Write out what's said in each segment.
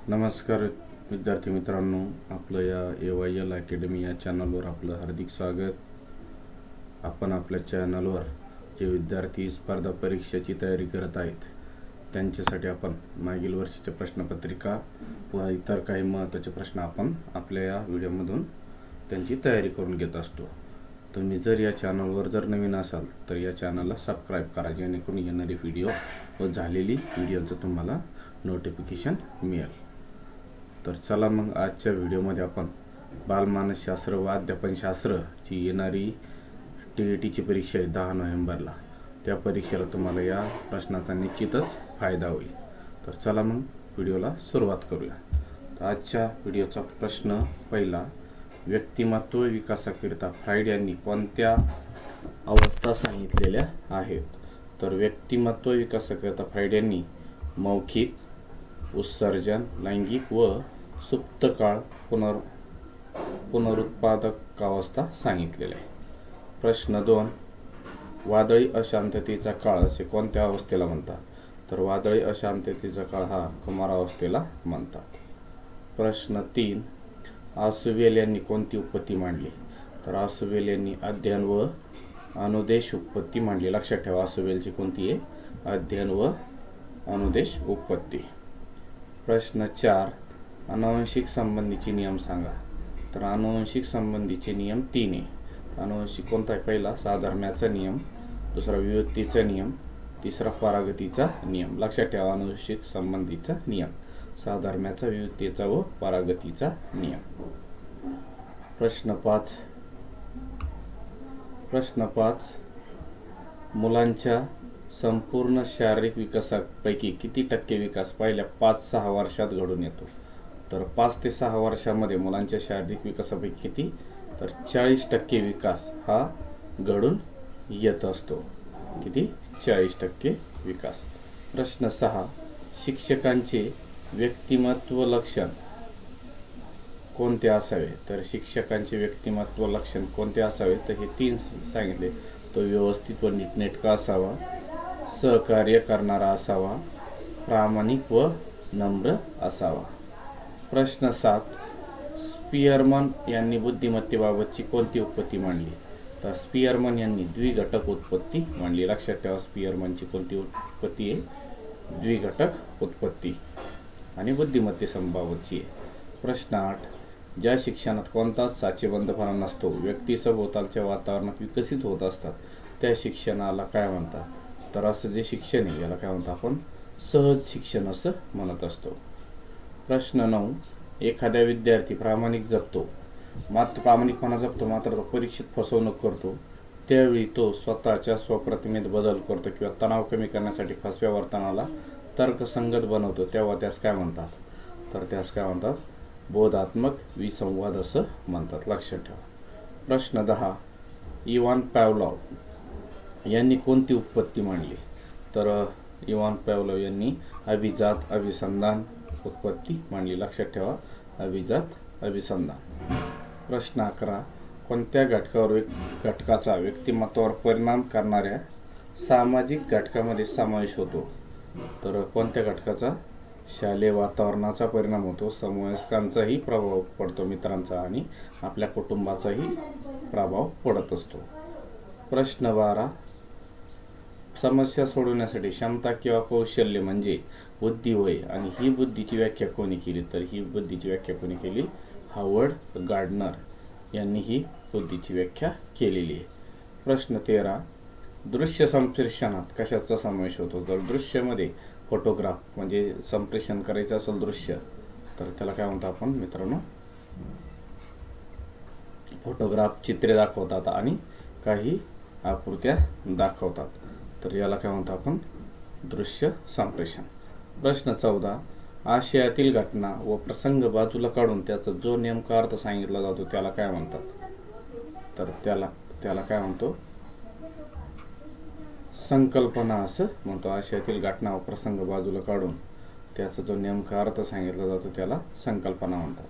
नमस्कार विद्यार्थी मित्रांनो, आपलं या AYL अकॅडमी या चॅनलवर आपलं हार्दिक स्वागत। आपण आपल्या चॅनलवर जे विद्यार्थी स्पर्धा परीक्षेची तयारी करत आहेत त्यांच्यासाठी आपण मागील वर्षीच्या प्रश्नपत्रिका व इतर काही महत्त्वाचे प्रश्न आपण आपल्या या व्हिडिओमधून त्यांची तयारी करून घेत असतो। तुम्ही जर या चॅनलवर जर नवीन असाल तर या चॅनलला सबस्क्राइब करा, जेणेकरून येणारे व्हिडिओ व झालेली व्हिडिओचं तुम्हाला नोटिफिकेशन मिळेल। तर चला मग आजच्या व्हिडिओमध्ये आपण बालमानसशास्त्र व अध्यापनशास्त्र ची येणारी TETची परीक्षा आहे 10 नोव्हेंबरला, त्या परीक्षेला तुम्हाला या प्रश्नाचा निश्चितच फायदा होईल। तर चला मग व्हिडिओला सुरुवात करूया। तर आजच्या व्हिडिओचा प्रश्न पहिला, व्यक्तिमत्व विकासाकरिता फ्राइड यांनी कोणत्या अवस्था सांगितलेल्या आहेत? तर व्यक्तिमत्व विकासाकरिता फ्राइड यांनी मौखिक, उत्सर्जन, लैंगिक व सुप्त काळ, पुनरुत्पादक अवस्था सांगितलेल्या आहे। प्रश्न 2, वादळी अशांततेचा काळ असे कोणत्या अवस्थेला म्हणतात? तर वादळी अशांततेचा काळ हा कुमारावस्थेला म्हणतात। प्रश्न 3, आसुवेल यांनी कोणती उत्पत्ती मांडली? तर आसुवेल यांनी अध्ययन व अनुदेश उत्पत्ती मांडली। लक्षात ठेवा, आसुवेलची कोणती आहे? अध्ययन व अनुदेश उत्पत्ती। प्रश्न 4, आनुवंशिक संबंधीचे नियम सांगा। तर आनुवंशिक संबंधीचे नियम 3 आहे। आनुवंशिक कोणता आहे? पहिला साधर्म्याचा नियम, दुसरा विभक्तीचा नियम, तिसरा परागतीचा नियम। लक्षात ठेवा, आनुवंशिक संबंधीचा नियम साधर्म्याचा, विभक्तीचा व परागतीचा नियम। प्रश्न 5, मुलांच्या संपूर्ण शारीरिक विकासापैकी किती टक्के विकास पहिल्या 5-6 वर्षात घडून येतो? तर 5 ते 6 वर्षामध्ये मुलांच्या शारीरिक विकासापैकी किती? तर 40% विकास हा घडून येत असतो। किती? 40% विकास। प्रश्न 6, शिक्षकांचे व्यक्तिमत्व लक्षण कोणते असावे? तर शिक्षकांचे व्यक्तिमत्व लक्षण कोणते असावे? तर हे 3 सांगितले। तो व्यवस्थित व नीटनेटका असावा, सहकार्य करणारा असावा, प्रामाणिक व नम्र असावा। प्रश्न 7, स्पियरमन यांनी बुद्धिमत्तेबाबतची कोणती उत्पत्ती मांडली? तर स्पियरमन यांनी द्विघटक उत्पत्ती मांडली। लक्षात ठेवा, स्पियरमनची कोणती उत्पत्ती आहे? द्विघटक उत्पत्ती आणि बुद्धिमत्तेसंबाबतची आहे। प्रश्न 8, ज्या शिक्षणात कोणताच साचेबंदपणा नसतो, व्यक्ती सभोवतालच्या वातावरणात विकसित होत असतात, त्या शिक्षणाला काय म्हणतात? तर असं जे शिक्षण आहे याला काय म्हणतात आपण? सहज शिक्षण असं म्हणत असतो। प्रश्न 9, एखाद्या विद्यार्थी प्रामाणिकपणा जपतो मात्र तो परीक्षेत फसवणूक करतो, त्यावेळी तो स्वतःच्या स्वप्रतिमेत बदल करतो किंवा तणाव कमी करण्यासाठी फसव्या वर्तनाला तर्कसंगत बनवतो, तेव्हा त्यास काय म्हणतात? तर त्यास काय म्हणतात? बोधात्मक विसंवाद असं म्हणतात। लक्षात ठेवा। प्रश्न 10, इवान पावलोव यांनी कोणती उत्पत्ती मांडली? तर इवान पावलोव यांनी अभिजात अभिसंधान उत्पत्ती मांडली। लक्षात ठेवा, अभिजात अभिसंधान। प्रश्न 11, कोणत्या घटकाचा व्यक्तिमत्वावर परिणाम करणाऱ्या सामाजिक घटकामध्ये समावेश होतो? तर कोणत्या घटकाचा? शालेय वातावरणाचा परिणाम होतो, समवयस्कांचाही प्रभाव पडतो, मित्रांचा आणि आपल्या कुटुंबाचाही प्रभाव पडत असतो। प्रश्न 12, समस्या सोडवण्यासाठी क्षमता किंवा कौशल्य म्हणजे बुद्धी होय आणि ही बुद्धीची व्याख्या कोणी केली? तर ही बुद्धीची व्याख्या कोणी केली? हार्वर्ड गार्डनर यांनी ही बुद्धीची व्याख्या केलेली आहे। प्रश्न 13, दृश्य संप्रेषणात कशाचा समावेश होतो? तर दृश्यामध्ये फोटोग्राफ म्हणजे संप्रेषण करायचं असेल दृश्य, तर त्याला काय म्हणतो आपण मित्रांनो? फोटोग्राफ चित्रे दाखवतात आणि काही आकृत्या दाखवतात, तर याला काय म्हणतो आपण? दृश्य संप्रेषण। प्रश्न 14, आशयातील घटना व प्रसंग बाजूला काढून त्याचा जो नेमका अर्थ सांगितला जातो त्याला काय म्हणतात? तर त्याला काय म्हणतो? संकल्पना असं म्हणतो। आशयातील घटना व प्रसंग बाजूला काढून त्याचा जो नेमका अर्थ सांगितला जातो त्याला संकल्पना म्हणतात।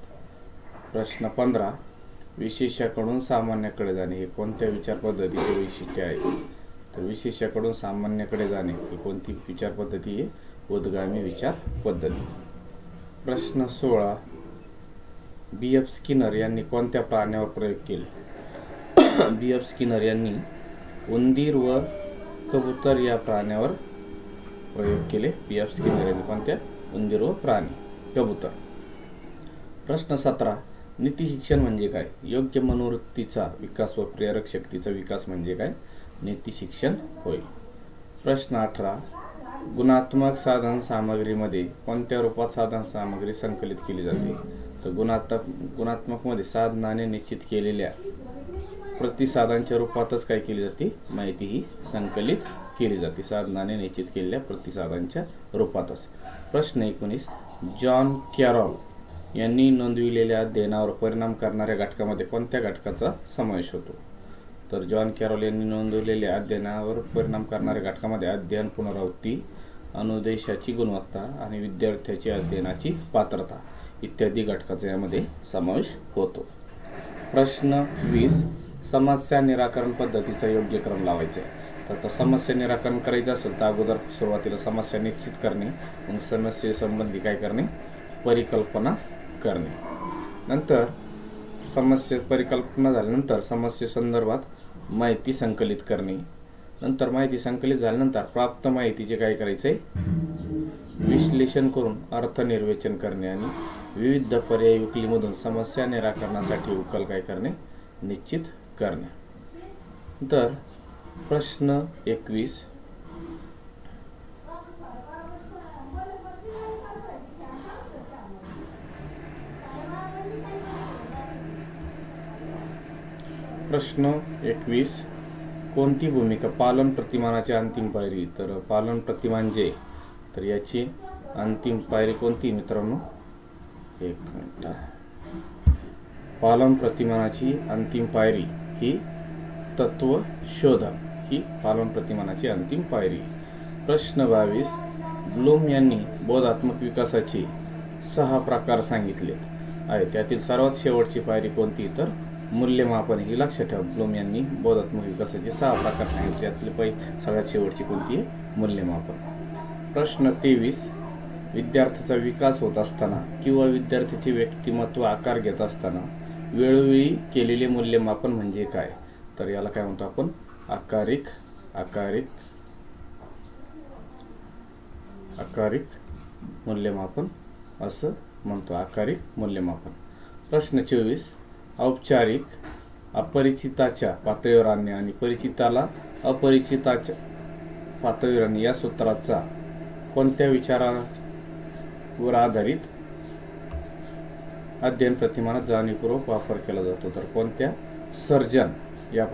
प्रश्न 15, विशेषाकडून सामान्याकडे जाणे हे कोणत्या विचार पद्धतीचे वैशिष्ट्य आहे? तर विशेषाकडून सामान्याकडे जाणे ही कोणती विचार पद्धती आहे? उद्गामी विचार पद्धती। प्रश्न 16. B.F. स्किनर यांनी कोणत्या प्राण्यावर प्रयोग केले? B.F. स्किनर यांनी उंदीर व कबूतर या प्राण्यावर प्रयोग केले. B.F. स्किनर यांनी कोणत्या? उंदीर व प्राणी कबूतर. प्रश्न 17. नीती शिक्षण म्हणजे काय? योग्य मनोवृत्तीचा विकास व प्रेरक शक्तीचा विकास म्हणजे काय? नीती शिक्षण होय. प्रश्न 18. गुणात्मक साधन सामग्रीमध्ये कोणत्या रूपात साधन सामग्री संकलित केली जाते? तर गुणात्मक मध्ये साधनाने निश्चित केलेल्या प्रतिसादांच्या रूपातच काय केली जाते? माहिती ही संकलित केली जाते. साधनाने निश्चित केलेल्या प्रतिसादांच्या रूपातच. प्रश्न 19. जॉन कॅरॉल यांनी नोंदविलेल्या अध्ययनावर परिणाम करणाऱ्या घटकामध्ये कोणत्या घटकाचा समावेश होतो? तर जॉन कॅरॉल यांनी नोंदवलेल्या अध्ययनावर परिणाम करणाऱ्या घटकामध्ये अध्ययन पुनरावृत्ती, अनुदेशाची गुणवत्ता आणि विद्यार्थ्याची अध्ययनाची पात्रता इत्यादी घटकाचा यामध्ये समावेश होतो. प्रश्न 20. समस्या निराकरण पद्धतीचा योग्य क्रम लावायचा आहे. तर समस्या निराकरण करायचं असेल तर अगोदर सुरुवातीला समस्या निश्चित करणे, मग समस्येसंबंधी काय करणे? परिकल्पना करणे. नंतर समस्या परिकल्पना झाल्यानंतर समस्ये संदर्भात माहिती संकलित करणे. नंतर माहिती संकलित झाल्यानंतर प्राप्त माहितीचे काय करायचे? विश्लेषण करून अर्थनिर्वेचन करणे आणि विविध पर्यायी उकलीमधून समस्या निराकरणासाठी उकल काय करणे? निश्चित करणे. नंतर प्रश्न 21. प्रश्न 21. कोणती भूमिका पालन प्रतिमानाची अंतिम पायरी? तर पालन प्रतिमान जे तर याची अंतिम पायरी कोणती मित्रांनो? एक मिनिट. पालन प्रतिमानाची अंतिम पायरी ही तत्व शोधन ही पालन प्रतिमानाची अंतिम पायरी. प्रश्न 22. ब्लूम यांनी बोधात्मक विकासाचे 6 प्रकार सांगितले आहे. त्यातील सर्वात शेवटची पायरी कोणती? तर मूल्यमापन. ही लक्षात ठेवा. ब्लूम यांनी बोधात्मक विकासाचे 6 प्रकार सांगितले. त्यातली सगळ्यात शेवटची कोणती आहे? मूल्यमापन. प्रश्न 23. विद्यार्थ्याचा विकास होत असताना किंवा विद्यार्थ्याचे व्यक्तिमत्व आकार घेत असताना वेळोवेळी केलेले मूल्यमापन म्हणजे काय? तर याला काय म्हणतो आपण? आकारिक मूल्यमापन असं म्हणतो. आकारिक मूल्यमापन. प्रश्न 24. औपचारिक अपरिचिताच्या पातळीवर आणणे आणि परिचिताला अपरिचिताच्या पातळीवर आणणे या सूत्राचा कोणत्या विचारावर आधारित अध्ययन प्रतिमानात जाणीवपूर्वक वापर केला जातो? तर कोणत्या? सर्जन या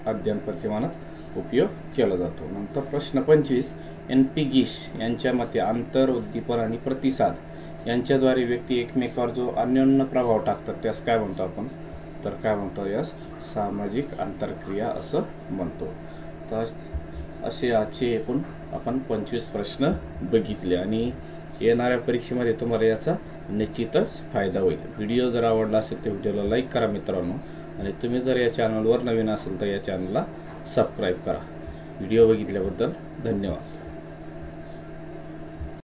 अध्ययन प्रतिमानात उपयोग केला जातो. नंतर प्रश्न 25. NP गिश यांच्या मते आंतर उद्दीपन आणि प्रतिसाद यांच्याद्वारे व्यक्ती एकमेकावर जो अन्योन्य प्रभाव टाकतात त्यास काय म्हणतो आपण? तर काय म्हणतो? यास सामाजिक आंतरक्रिया असं म्हणतो. तर असे आजचे एकूण आपण 25 प्रश्न बघितले आणि येणाऱ्या परीक्षेमध्ये तुम्हाला याचा निश्चितच फायदा होईल. व्हिडिओ जर आवडला असेल तर व्हिडिओला लाईक करा मित्रांनो, आणि तुम्ही जर या चॅनलवर नवीन असेल तर या चॅनलला सबस्क्राईब करा. व्हिडिओ बघितल्याबद्दल धन्यवाद.